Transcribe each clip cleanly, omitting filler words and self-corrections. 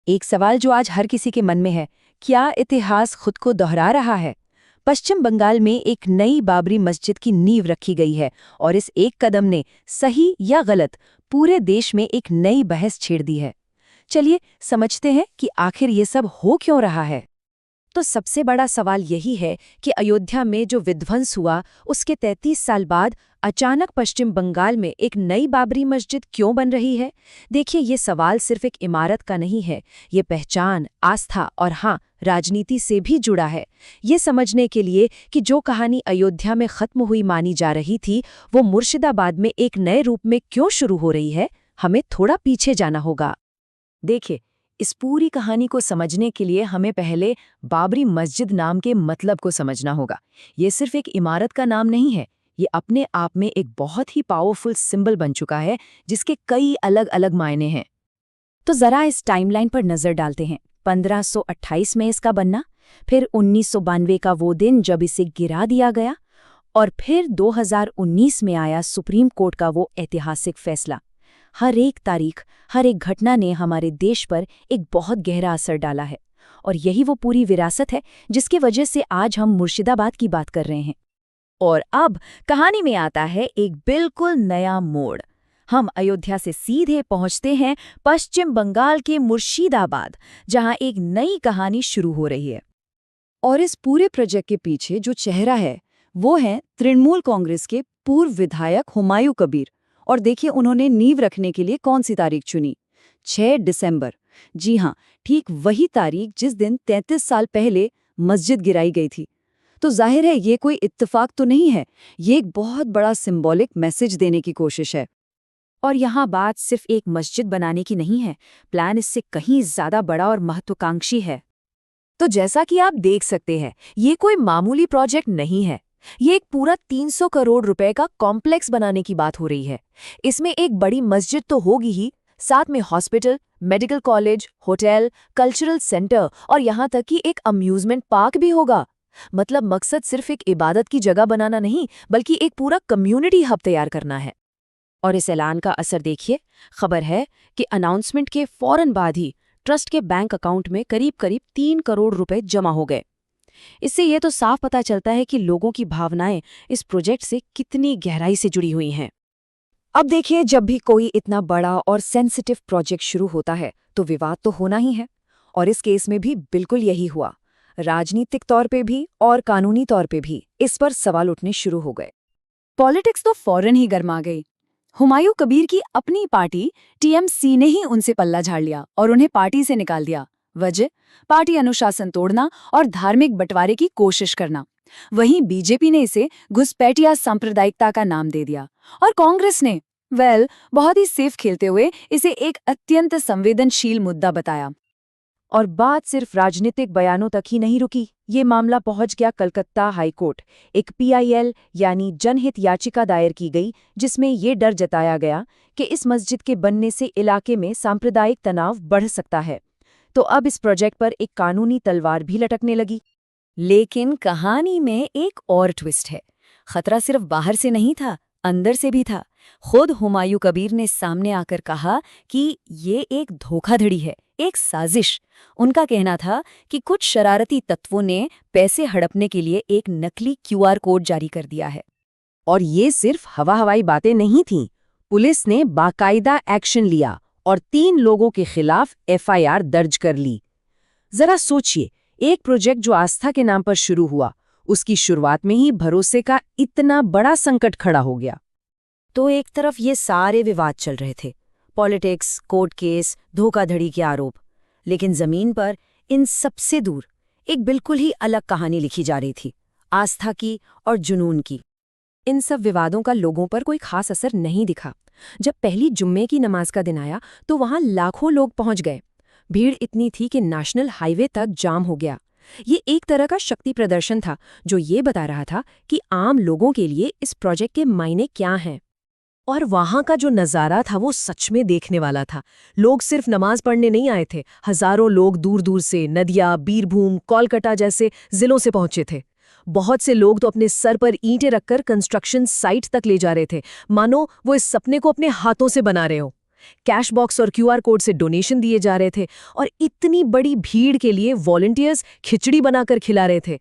एक सवाल जो आज हर किसी के मन में है, क्या इतिहास खुद को दोहरा रहा है? पश्चिम बंगाल में एक नई बाबरी मस्जिद की नींव रखी गई है और इस एक कदम ने सही या गलत पूरे देश में एक नई बहस छेड़ दी है। चलिए समझते हैं कि आखिर ये सब हो क्यों रहा है। तो सबसे बड़ा सवाल यही है कि अयोध्या में जो विध्वंस हुआ उसके 33 साल बाद अचानक पश्चिम बंगाल में एक नई बाबरी मस्जिद क्यों बन रही है। देखिए, ये सवाल सिर्फ एक इमारत का नहीं है, ये पहचान, आस्था और हाँ, राजनीति से भी जुड़ा है। ये समझने के लिए कि जो कहानी अयोध्या में खत्म हुई मानी जा रही थी, वो मुर्शिदाबाद में एक नए रूप में क्यों शुरू हो रही है, हमें थोड़ा पीछे जाना होगा। देखिए, इस पूरी कहानी को समझने के लिए हमें पहले बाबरी मस्जिद नाम के मतलब को समझना होगा। ये सिर्फ एक इमारत का नाम नहीं है, ये अपने आप में एक बहुत ही पावरफुल सिंबल बन चुका है जिसके कई अलग अलग मायने हैं। तो जरा इस टाइमलाइन पर नजर डालते हैं। 1528 में इसका बनना, फिर 1992 का वो दिन जब इसे गिरा दिया गया, और फिर 2019 में आया सुप्रीम कोर्ट का वो ऐतिहासिक फैसला। हर एक तारीख, हर एक घटना ने हमारे देश पर एक बहुत गहरा असर डाला है, और यही वो पूरी विरासत है जिसकी वजह से आज हम मुर्शिदाबाद की बात कर रहे हैं। और अब कहानी में आता है एक बिल्कुल नया मोड़। हम अयोध्या से सीधे पहुंचते हैं पश्चिम बंगाल के मुर्शिदाबाद, जहां एक नई कहानी शुरू हो रही है। और इस पूरे प्रोजेक्ट के पीछे जो चेहरा है वो है तृणमूल कांग्रेस के पूर्व विधायक हुमायूं कबीर। और देखिए, उन्होंने नींव रखने के लिए कौन सी तारीख चुनी? 6 दिसंबर। जी हाँ, ठीक वही तारीख जिस दिन 33 साल पहले मस्जिद गिराई गई थी। तो जाहिर है ये कोई इत्तेफाक तो नहीं है, ये एक बहुत बड़ा सिंबॉलिक मैसेज देने की कोशिश है। और यहाँ बात सिर्फ एक मस्जिद बनाने की नहीं है, प्लान इससे कहीं ज्यादा बड़ा और महत्वाकांक्षी है। तो जैसा कि आप देख सकते हैं, ये कोई मामूली प्रोजेक्ट नहीं है। ये एक पूरा 300 करोड़ रुपए का कॉम्प्लेक्स बनाने की बात हो रही है। इसमें एक बड़ी मस्जिद तो होगी ही, साथ में hospital, medical college, hotel, cultural centre और यहाँ तक कि एक अम्यूजमेंट पार्क भी होगा। मतलब मकसद सिर्फ एक इबादत की जगह बनाना नहीं, बल्कि एक पूरा कम्युनिटी हब तैयार करना है। और इस ऐलान का असर देखिए। खबर है कि अनाउंसमेंट के फौरन बाद ही ट्रस्ट के बैंक अकाउंट में करीब करीब 3 करोड़ रुपए जमा हो गए। इससे ये तो साफ पता चलता है कि लोगों की भावनाएं इस प्रोजेक्ट से कितनी गहराई से जुड़ी हुई हैं। अब देखिए, जब भी कोई इतना बड़ा और सेंसिटिव प्रोजेक्ट शुरू होता है तो विवाद तो होना ही है, और इस केस में भी बिल्कुल यही हुआ। राजनीतिक तौर पे भी और कानूनी तौर पे भी इस पर सवाल उठने शुरू हो गए। पॉलिटिक्स तो फौरन ही गर्मा गई। हुमायूं कबीर की अपनी पार्टी टीएमसी ने ही उनसे पल्ला झाड़ लिया और उन्हें पार्टी से निकाल दिया। वजह, पार्टी अनुशासन तोड़ना और धार्मिक बंटवारे की कोशिश करना। वहीं बीजेपी ने इसे घुसपैठिया सांप्रदायिकता का नाम दे दिया, और कांग्रेस ने बहुत ही सेफ खेलते हुए इसे एक अत्यंत संवेदनशील मुद्दा बताया। और बात सिर्फ राजनीतिक बयानों तक ही नहीं रुकी, ये मामला पहुंच गया कलकत्ता हाईकोर्ट। एक पीआईएल यानी जनहित याचिका दायर की गई, जिसमें ये डर जताया गया कि इस मस्जिद के बनने से इलाके में सांप्रदायिक तनाव बढ़ सकता है। तो अब इस प्रोजेक्ट पर एक कानूनी तलवार भी लटकने लगी। लेकिन कहानी में एक और ट्विस्ट है। खतरा सिर्फ बाहर से नहीं था, अंदर से भी था। खुद हुमायूं कबीर ने सामने आकर कहा कि ये एक धोखाधड़ी है, एक साजिश। उनका कहना था कि कुछ शरारती तत्वों ने पैसे हड़पने के लिए एक नकली क्यूआर कोड जारी कर दिया है। और ये सिर्फ हवाई बातें नहीं थीं। पुलिस ने बाकायदा एक्शन लिया और 3 लोगों के खिलाफ एफआईआर दर्ज कर ली। जरा सोचिए, एक प्रोजेक्ट जो आस्था के नाम पर शुरू हुआ, उसकी शुरुआत में ही भरोसे का इतना बड़ा संकट खड़ा हो गया। तो एक तरफ ये सारे विवाद चल रहे थे, पॉलिटिक्स, कोर्ट केस, धोखाधड़ी के आरोप, लेकिन जमीन पर इन सबसे दूर एक बिल्कुल ही अलग कहानी लिखी जा रही थी, आस्था की और जुनून की। इन सब विवादों का लोगों पर कोई खास असर नहीं दिखा। जब पहली जुम्मे की नमाज का दिन आया तो वहां लाखों लोग पहुंच गए। भीड़ इतनी थी कि नेशनल हाईवे तक जाम हो गया। ये एक तरह का शक्ति प्रदर्शन था, जो ये बता रहा था कि आम लोगों के लिए इस प्रोजेक्ट के मायने क्या हैं। और वहां का जो नज़ारा था वो सच में देखने वाला था। लोग सिर्फ नमाज पढ़ने नहीं आए थे, हजारों लोग दूर दूर से नदिया, बीरभूम, कोलकाता जैसे जिलों से पहुंचे थे। बहुत से लोग तो अपने सर पर ईंटें रखकर कंस्ट्रक्शन साइट तक ले जा रहे थे, मानो वो इस सपने को अपने हाथों से बना रहे हो। कैश बॉक्स और क्यूआर कोड से डोनेशन दिए जा रहे थे और इतनी बड़ी भीड़ के लिए वॉलंटियर्स खिचड़ी बनाकर खिला रहे थे।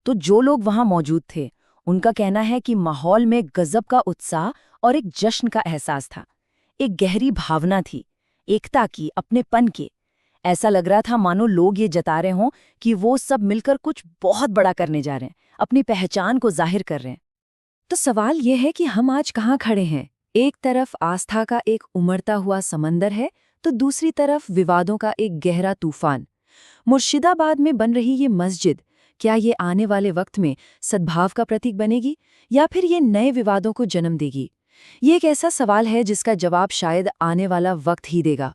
तो जो लोग वहां मौजूद थे, उनका कहना है कि माहौल में गजब का उत्साह और एक जश्न का एहसास था। एक गहरी भावना थी, एकता की, अपनेपन की। ऐसा लग रहा था मानो लोग ये जता रहे हों कि वो सब मिलकर कुछ बहुत बड़ा करने जा रहे हैं, अपनी पहचान को जाहिर कर रहे हैं। तो सवाल ये है कि हम आज कहाँ खड़े हैं? एक तरफ आस्था का एक उमड़ता हुआ समंदर है, तो दूसरी तरफ विवादों का एक गहरा तूफान। मुर्शिदाबाद में बन रही ये मस्जिद, क्या ये आने वाले वक्त में सद्भाव का प्रतीक बनेगी या फिर ये नए विवादों को जन्म देगी? ये एक ऐसा सवाल है जिसका जवाब शायद आने वाला वक्त ही देगा।